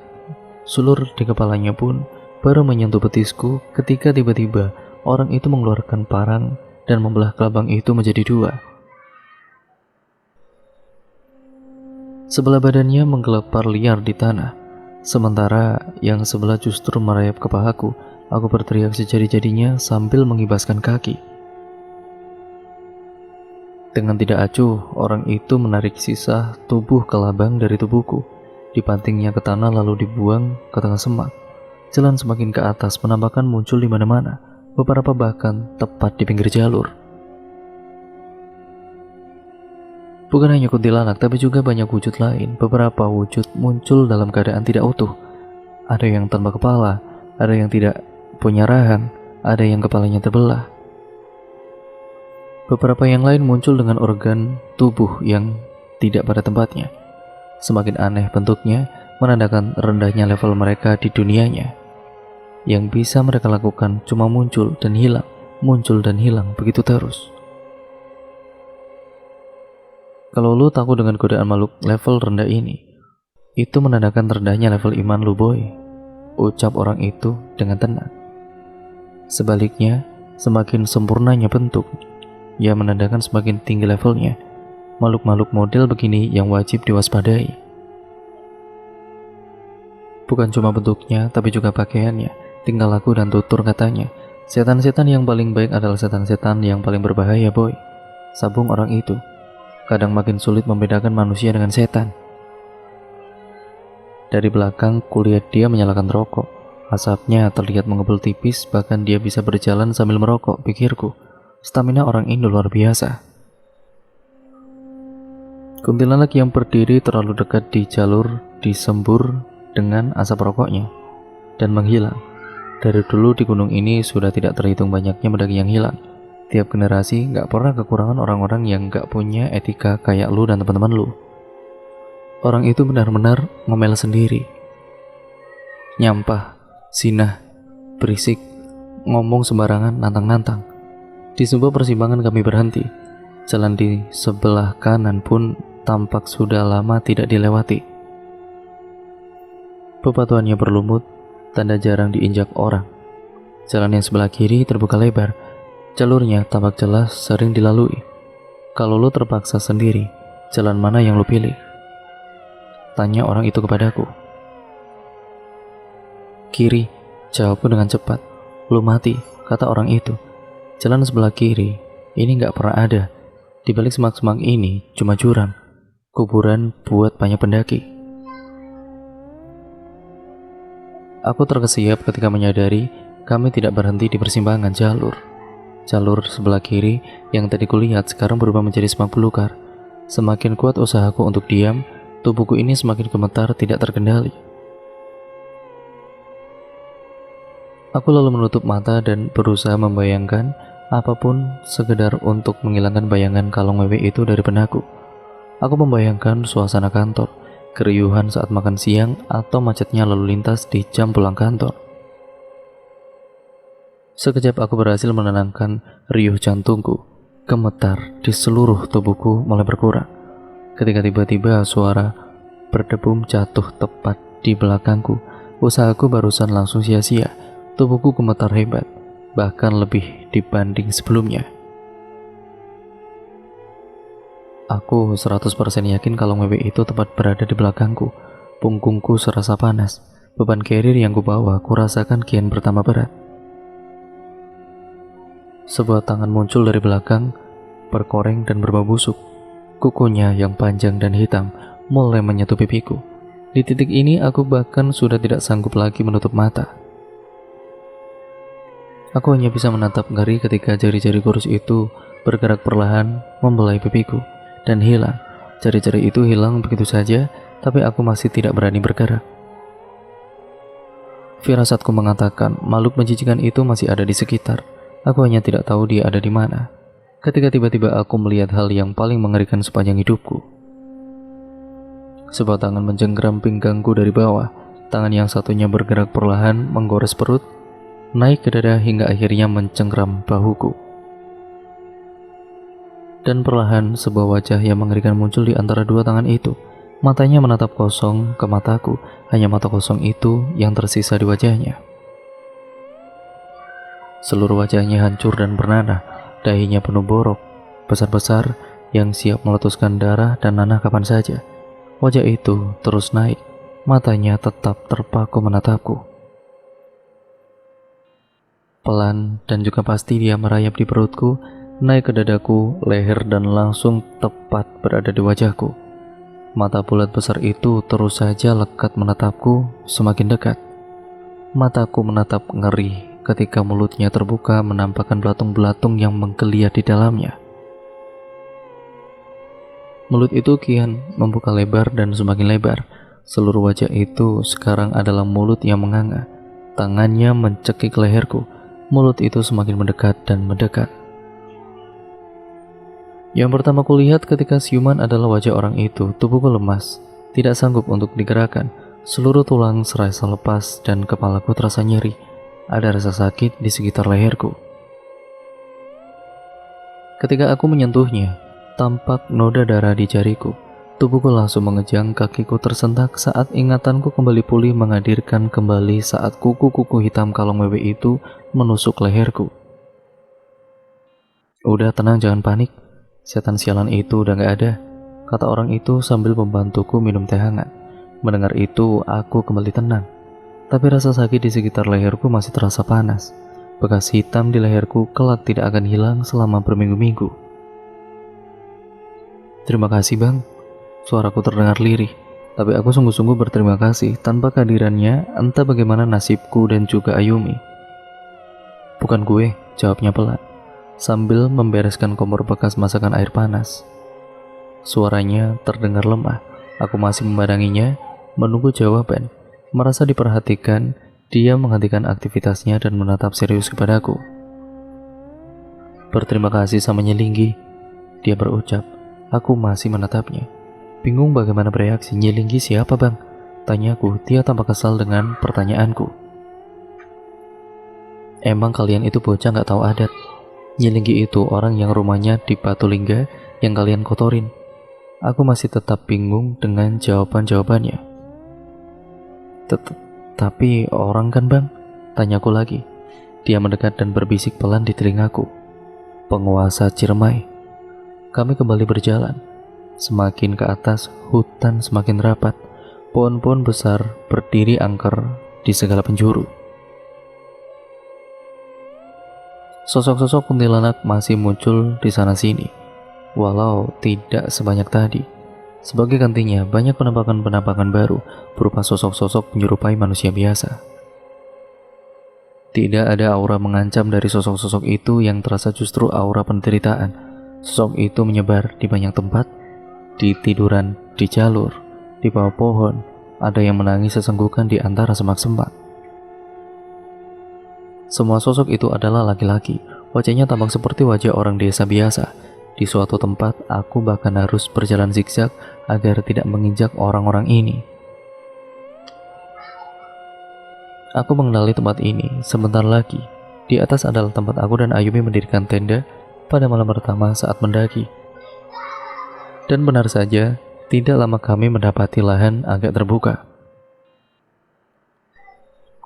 Sulur di kepalanya pun baru menyentuh betisku ketika tiba-tiba orang itu mengeluarkan parang dan membelah kelabang itu menjadi dua. Sebelah badannya menggelepar liar di tanah, sementara yang sebelah justru merayap ke pahaku. Aku berteriak sejadi-jadinya sambil mengibaskan kaki. Dengan tidak acuh, orang itu menarik sisa tubuh kelabang dari tubuhku, dibantingnya ke tanah lalu dibuang ke tengah semak. Jalan semakin ke atas, penampakan muncul di mana-mana, beberapa bahkan tepat di pinggir jalur. Bukan hanya kuntilanak, tapi juga banyak wujud lain. Beberapa wujud muncul dalam keadaan tidak utuh. Ada yang tanpa kepala, ada yang tidak punya rahang, ada yang kepalanya terbelah. Beberapa yang lain muncul dengan organ tubuh yang tidak pada tempatnya. Semakin aneh bentuknya, menandakan rendahnya level mereka di dunianya. Yang bisa mereka lakukan cuma muncul dan hilang, begitu terus. Kalau lu takut dengan godaan makhluk level rendah ini, itu menandakan rendahnya level iman lu boy, ucap orang itu dengan tenang. Sebaliknya, semakin sempurnanya bentuk, ia menandakan semakin tinggi levelnya. Makhluk-makhluk model begini yang wajib diwaspadai. Bukan cuma bentuknya, tapi juga pakaiannya, tingkah laku dan tutur katanya. Setan-setan yang paling baik adalah setan-setan yang paling berbahaya boy, sabung orang itu. Kadang makin sulit membedakan manusia dengan setan. Dari belakang kulihat dia menyalakan rokok. Asapnya terlihat mengepul tipis, bahkan dia bisa berjalan sambil merokok, pikirku. Stamina orang ini luar biasa. Kuntilanak yang berdiri terlalu dekat di jalur disembur dengan asap rokoknya dan menghilang. Dari dulu di gunung ini sudah tidak terhitung banyaknya pendaki yang hilang. Tiap generasi gak pernah kekurangan orang-orang yang gak punya etika kayak lu dan teman-teman lu. Orang itu benar-benar ngomel sendiri. nyampah, sinah, berisik, ngomong sembarangan, nantang-nantang. Di sebuah persimpangan kami berhenti. Jalan di sebelah kanan pun tampak sudah lama tidak dilewati. Bebatuannya berlumut, tanda jarang diinjak orang. Jalan yang sebelah kiri terbuka lebar. Jalurnya tampak jelas sering dilalui. Kalau lo terpaksa sendiri, jalan mana yang lo pilih? Tanya orang itu kepadaku. Kiri, jawabku dengan cepat. Lo mati, kata orang itu. Jalan sebelah kiri, ini gak pernah ada. Di balik semak-semak ini cuma jurang, kuburan buat banyak pendaki. Aku terkesiap ketika menyadari kami tidak berhenti di persimpangan jalur. Jalur sebelah kiri yang tadi kulihat sekarang berubah menjadi semak belukar. Semakin kuat usahaku untuk diam, tubuhku ini semakin gemetar tidak terkendali. Aku lalu menutup mata dan berusaha membayangkan apapun sekedar untuk menghilangkan bayangan kalong wewe itu dari benakku. Aku membayangkan suasana kantor, keriuhan saat makan siang, atau macetnya lalu lintas di jam pulang kantor. Sekejap aku berhasil menenangkan riuh jantungku. Gemetar di seluruh tubuhku mulai berkurang. Ketika tiba-tiba suara berdebum jatuh tepat di belakangku, usahaku barusan langsung sia-sia. Tubuhku gemetar hebat, bahkan lebih dibanding sebelumnya. Aku 100% yakin kalau wewe itu tepat berada di belakangku. Punggungku serasa panas. Beban carrier yang kubawa kurasakan kian bertambah berat. Sebuah tangan muncul dari belakang, berkoreng dan berbau busuk. Kukunya yang panjang dan hitam mulai menyentuh pipiku. Di titik ini aku bahkan sudah tidak sanggup lagi menutup mata. Aku hanya bisa menatap ngeri ketika jari-jari kurus itu bergerak perlahan membelai pipiku dan hilang. Jari-jari itu hilang begitu saja, tapi aku masih tidak berani bergerak. Firasatku mengatakan makhluk menjijikan itu masih ada di sekitar. Aku hanya tidak tahu dia ada di mana. Ketika tiba-tiba aku melihat hal yang paling mengerikan sepanjang hidupku. Sebuah tangan menjengkram pinggangku dari bawah. Tangan yang satunya bergerak perlahan menggores perut, naik ke dada hingga akhirnya mencengkram bahuku. Dan perlahan sebuah wajah yang mengerikan muncul di antara dua tangan itu. Matanya menatap kosong ke mataku, hanya mata kosong itu yang tersisa di wajahnya. Seluruh wajahnya hancur dan bernanah, dahinya penuh borok besar-besar yang siap meletuskan darah dan nanah kapan saja. Wajah itu terus naik, matanya tetap terpaku menatapku. Pelan dan juga pasti dia merayap di perutku, naik ke dadaku, leher dan langsung tepat berada di wajahku. Mata bulat besar itu terus saja lekat menatapku semakin dekat. Mataku menatap ngeri ketika mulutnya terbuka menampakkan belatung-belatung yang menggeliat di dalamnya. Mulut itu kian membuka lebar dan semakin lebar. Seluruh wajah itu sekarang adalah mulut yang menganga. Tangannya mencekik leherku. Mulut itu semakin mendekat dan mendekat. Yang pertama kulihat ketika siuman adalah wajah orang itu. Tubuhku lemas, tidak sanggup untuk digerakkan. Seluruh tulang serasa lepas dan kepalaku terasa nyeri. Ada rasa sakit di sekitar leherku. Ketika aku menyentuhnya, tampak noda darah di jariku. Tubuhku langsung mengejang, kakiku tersentak saat ingatanku kembali pulih, menghadirkan kembali saat kuku-kuku hitam kalong wewe itu menusuk leherku. Udah tenang, jangan panik. Setan sialan itu udah gak ada, kata orang itu sambil membantuku minum teh hangat. Mendengar itu, aku kembali tenang. Tapi rasa sakit di sekitar leherku masih terasa panas. Bekas hitam di leherku kelak tidak akan hilang selama berminggu-minggu. Terima kasih bang, suaraku terdengar lirih. Tapi aku sungguh-sungguh berterima kasih. Tanpa kehadirannya, entah bagaimana nasibku dan juga Ayumi. Bukan gue, jawabnya pelan, sambil membereskan kompor bekas masakan air panas. Suaranya terdengar lemah. Aku masih memandanginya, menunggu jawaban. Merasa diperhatikan, dia menghentikan aktivitasnya dan menatap serius kepadaku. Berterima kasih sama Nyilinggi, dia berucap. Aku masih menatapnya, bingung bagaimana bereaksi. Nyilinggi siapa bang? Tanyaku, dia tampak kesal dengan pertanyaanku. Emang kalian itu bocah nggak tahu adat? Nyilinggi itu orang yang rumahnya di Patulingga yang kalian kotorin. Aku masih tetap bingung dengan jawaban-jawabannya. Tapi orang kan bang? Tanyaku lagi. Dia mendekat dan berbisik pelan di telingaku. Penguasa Ciremai. Kami kembali berjalan. Semakin ke atas, hutan semakin rapat. Pohon-pohon besar berdiri angker di segala penjuru. Sosok-sosok kuntilanak masih muncul di sana-sini, walau tidak sebanyak tadi. Sebagai gantinya, banyak penampakan-penampakan baru berupa sosok-sosok menyerupai manusia biasa. Tidak ada aura mengancam dari sosok-sosok itu, yang terasa justru aura penderitaan. Sosok itu menyebar di banyak tempat, di tiduran, di jalur, di bawah pohon. Ada yang menangis sesenggukan di antara semak-semak. Semua sosok itu adalah laki-laki. Wajahnya tampak seperti wajah orang desa biasa. Di suatu tempat, aku bahkan harus berjalan zigzag agar tidak menginjak orang-orang ini. Aku mengenali tempat ini sebentar lagi. Di atas adalah tempat aku dan Ayumi mendirikan tenda pada malam pertama saat mendaki. Dan benar saja, tidak lama kami mendapati lahan agak terbuka.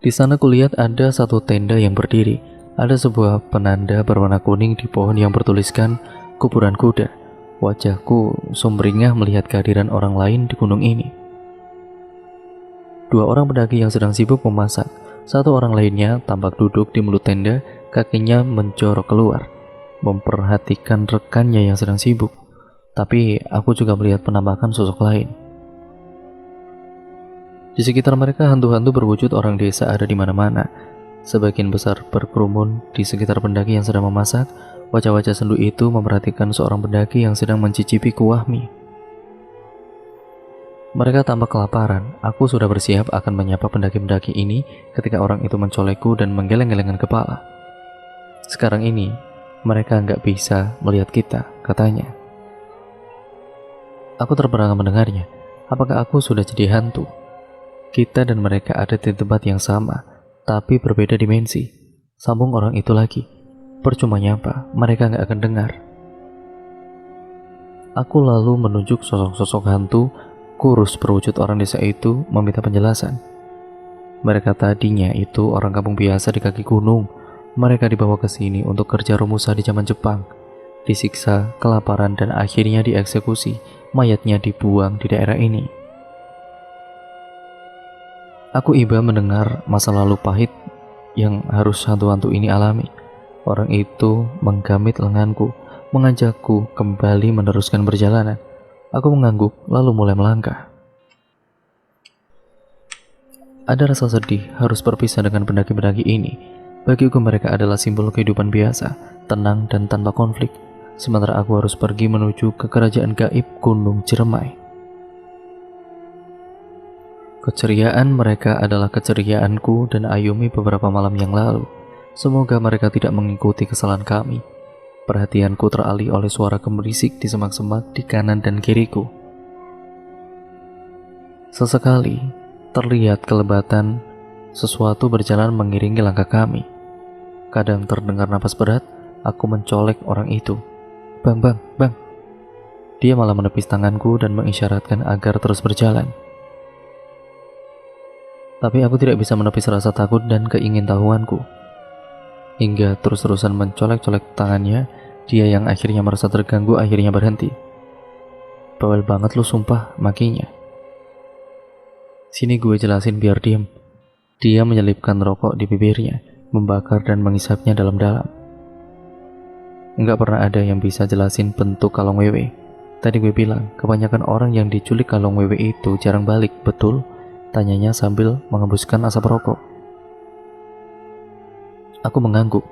Di sana kulihat ada satu tenda yang berdiri. Ada sebuah penanda berwarna kuning di pohon yang bertuliskan kuburan kuda. Wajahku sumringah melihat kehadiran orang lain di gunung ini. Dua orang pendaki yang sedang sibuk memasak. Satu orang lainnya tampak duduk di mulut tenda, kakinya menjorok keluar, memperhatikan rekannya yang sedang sibuk. Tapi aku juga melihat penampakan sosok lain. Di sekitar mereka hantu-hantu berwujud orang desa ada di mana-mana. Sebagian besar berkerumun di sekitar pendaki yang sedang memasak. Wajah-wajah sendu itu memperhatikan seorang pendaki yang sedang mencicipi kuah mie. Mereka tampak kelaparan. Aku sudah bersiap akan menyapa pendaki-pendaki ini ketika orang itu mencolekku dan menggeleng-gelengkan kepala. Sekarang ini, mereka nggak bisa melihat kita, katanya. Aku terperangah mendengarnya. Apakah aku sudah jadi hantu? Kita dan mereka ada di tempat yang sama, tapi berbeda dimensi. Sambung orang itu lagi. Percuma nyapa, mereka nggak akan dengar. Aku lalu menunjuk sosok-sosok hantu kurus berwujud orang desa itu, meminta penjelasan. Mereka tadinya itu orang kampung biasa di kaki gunung. Mereka dibawa ke sini untuk kerja rumusa di zaman Jepang. Disiksa, kelaparan, dan akhirnya dieksekusi. Mayatnya dibuang di daerah ini. Aku iba mendengar masa lalu pahit yang harus hantu-hantu ini alami. Orang itu menggamit lenganku, mengajakku kembali meneruskan perjalanan. Aku mengangguk, lalu mulai melangkah. Ada rasa sedih harus berpisah dengan pendaki-pendaki ini. Bagiku mereka adalah simbol kehidupan biasa, tenang dan tanpa konflik. Sementara aku harus pergi menuju ke kerajaan gaib Gunung Ciremai. Keceriaan mereka adalah keceriaanku dan Ayumi beberapa malam yang lalu. Semoga mereka tidak mengikuti kesalahan kami. Perhatianku teralih oleh suara gemerisik di semak-semak di kanan dan kiriku. Sesekali terlihat kelebatan sesuatu berjalan mengiringi langkah kami. Kadang terdengar napas berat. Aku mencolek orang itu. Bang. Dia malah menepis tanganku dan mengisyaratkan agar terus berjalan. Tapi aku tidak bisa menepis rasa takut dan keingintahuanku. Hingga terus-terusan mencolek-colek tangannya, dia yang akhirnya merasa terganggu akhirnya berhenti. Bawel banget lu sumpah, makinya. Sini gue jelasin biar diem. Dia menyelipkan rokok di bibirnya, membakar dan mengisapnya dalam-dalam. Enggak pernah ada yang bisa jelasin bentuk kalong wewe. Tadi gue bilang, kebanyakan orang yang diculik kalong wewe itu jarang balik, betul? Tanyanya sambil mengembuskan asap rokok. Aku mengangguk.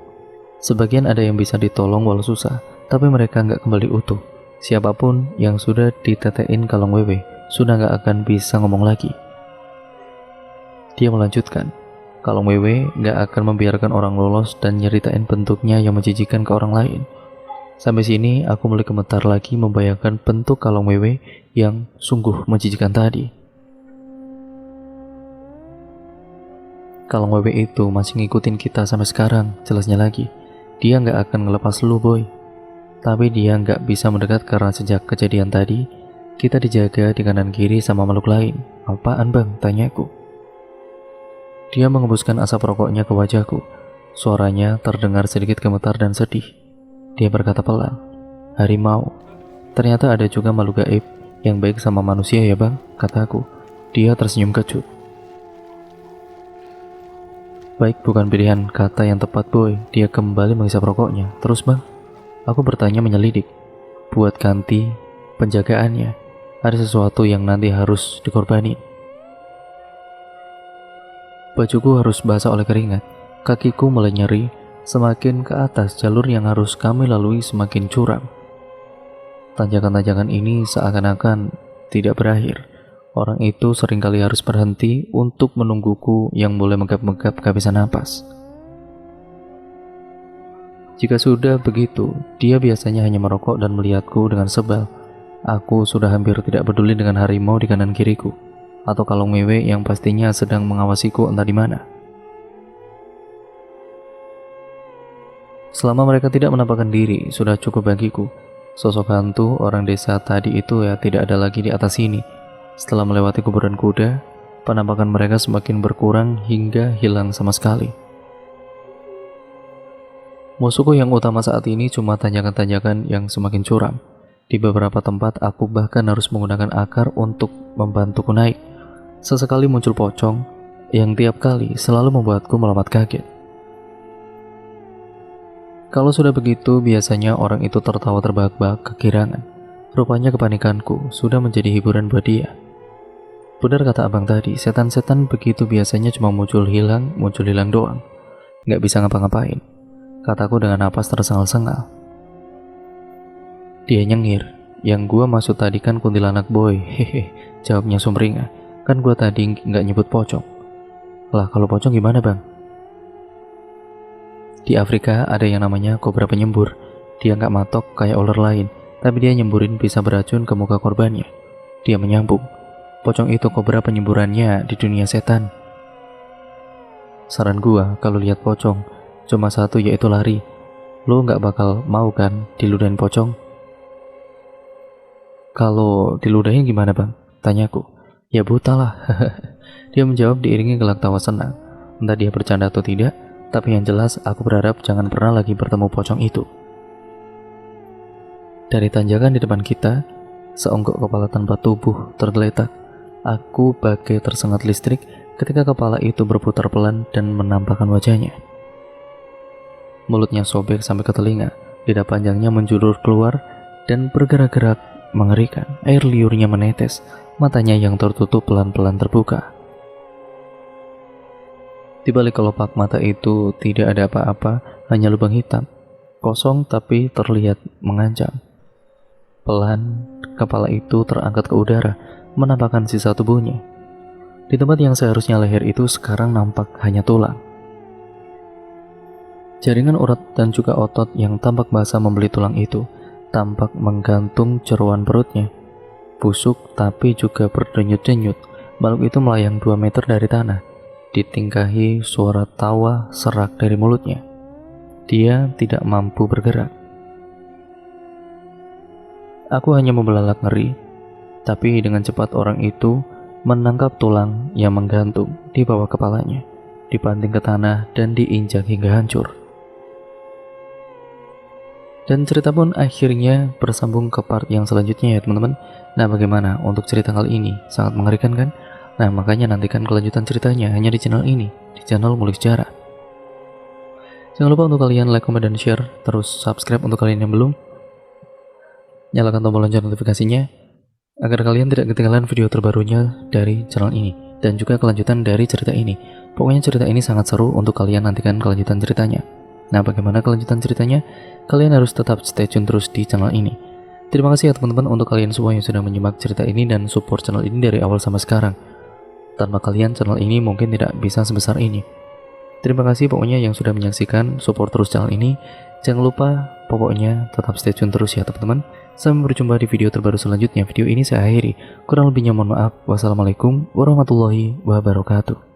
Sebagian ada yang bisa ditolong walau susah, tapi mereka nggak kembali utuh. Siapapun yang sudah ditetein kalong wewe sudah nggak akan bisa ngomong lagi. Dia melanjutkan, kalong wewe nggak akan membiarkan orang lolos dan nyeritain bentuknya yang menjijikan ke orang lain. Sampai sini aku mulai gemetar lagi membayangkan bentuk kalong wewe yang sungguh menjijikan tadi. Kalau wewe itu masih ngikutin kita sampai sekarang, jelasnya lagi, dia nggak akan ngelepas lu boy. Tapi dia nggak bisa mendekat karena sejak kejadian tadi, kita dijaga di kanan kiri sama makhluk lain. Apaan bang? Tanyaku. Dia mengembuskan asap rokoknya ke wajahku. Suaranya terdengar sedikit gemetar dan sedih. Dia berkata pelan, harimau. Ternyata ada juga makhluk gaib yang baik sama manusia ya bang, kataku. Dia tersenyum kecut. Baik bukan pilihan kata yang tepat boy. Dia kembali menghisap rokoknya. Terus bang? Aku bertanya menyelidik. Buat ganti penjagaannya, ada sesuatu yang nanti harus dikorbanin. Bajuku harus basah oleh keringat. Kakiku mulai nyeri. Semakin ke atas, jalur yang harus kami lalui semakin curam. Tanjakan-tanjakan ini seakan-akan tidak berakhir. Orang itu seringkali harus berhenti untuk menungguku yang mulai menggap-menggap kehabisan napas. Jika sudah begitu, dia biasanya hanya merokok dan melihatku dengan sebal. Aku sudah hampir tidak peduli dengan harimau di kanan kiriku, atau kalung mewe yang pastinya sedang mengawasiku entah di mana. Selama mereka tidak menampakkan diri, sudah cukup bagiku. Sosok hantu orang desa tadi itu ya tidak ada lagi di atas sini. Setelah melewati kuburan kuda, penampakan mereka semakin berkurang hingga hilang sama sekali. Musuhku yang utama saat ini cuma tanjakan-tanjakan yang semakin curam. Di beberapa tempat aku bahkan harus menggunakan akar untuk membantuku naik. Sesekali muncul pocong yang tiap kali selalu membuatku melompat kaget. Kalau sudah begitu, biasanya orang itu tertawa terbahak-bahak kegirangan. Rupanya kepanikanku sudah menjadi hiburan buat dia. Benar kata abang tadi, setan-setan begitu biasanya cuma muncul hilang doang. Nggak bisa ngapa-ngapain, kataku dengan napas tersengal-sengal. Dia nyengir, yang gua maksud tadi kan kuntilanak boy, hehe, jawabnya sumringah. Kan gua tadi nggak nyebut pocong. Lah kalau pocong gimana bang? Di Afrika ada yang namanya kobra penyembur. Dia nggak matok kayak ular lain, tapi dia nyemburin bisa beracun ke muka korbannya. Dia menyambung, pocong itu kobra penyemburannya di dunia setan. Saran gua kalau lihat pocong cuma satu, yaitu lari. Lo nggak bakal mau kan diludahin pocong? Kalau diludahin gimana bang? Tanyaku. Ya buta lah. Dia menjawab diiringi gelak tawa senang. Entah dia bercanda atau tidak, tapi yang jelas aku berharap jangan pernah lagi bertemu pocong itu. Dari tanjakan di depan kita, seonggok kepala tanpa tubuh tergeletak. Aku bagai tersengat listrik ketika kepala itu berputar pelan dan menampakkan wajahnya. Mulutnya sobek sampai ke telinga, lidah panjangnya menjulur keluar dan bergerak-gerak mengerikan. Air liurnya menetes, matanya yang tertutup pelan-pelan terbuka. Di balik kelopak mata itu tidak ada apa-apa, hanya lubang hitam, kosong tapi terlihat mengancam. Pelan, kepala itu terangkat ke udara, menampakkan sisa tubuhnya. Di tempat yang seharusnya leher itu sekarang nampak hanya tulang. Jaringan urat dan juga otot yang tampak basah membeli tulang itu tampak menggantung jeroan perutnya. Busuk tapi juga berdenyut-denyut. Makhluk itu melayang 2 meter dari tanah, ditingkahi suara tawa serak dari mulutnya. Dia tidak mampu bergerak. Aku hanya membelalak ngeri. Tapi dengan cepat orang itu menangkap tulang yang menggantung di bawah kepalanya, dibanting ke tanah dan diinjak hingga hancur. Dan cerita pun akhirnya bersambung ke part yang selanjutnya ya teman-teman. Nah bagaimana untuk cerita kali ini? Sangat mengerikan kan? Nah makanya nantikan kelanjutan ceritanya hanya di channel ini, di channel Ngulik Sejarah. Jangan lupa untuk kalian like, comment, dan share. Terus subscribe untuk kalian yang belum. Nyalakan tombol lonceng notifikasinya agar kalian tidak ketinggalan video terbarunya dari channel ini dan juga kelanjutan dari cerita ini. Pokoknya cerita ini sangat seru untuk kalian nantikan kelanjutan ceritanya. Nah bagaimana kelanjutan ceritanya? Kalian harus tetap stay tune terus di channel ini. Terima kasih ya teman-teman untuk kalian semua yang sudah menyimak cerita ini dan support channel ini dari awal sampai sekarang. Tanpa kalian channel ini mungkin tidak bisa sebesar ini. Terima kasih pokoknya yang sudah menyaksikan, support terus channel ini. Jangan lupa pokoknya tetap stay tune terus ya teman-teman. Sampai berjumpa di video terbaru selanjutnya. Video ini saya akhiri. Kurang lebihnya mohon maaf. Wassalamualaikum warahmatullahi wabarakatuh.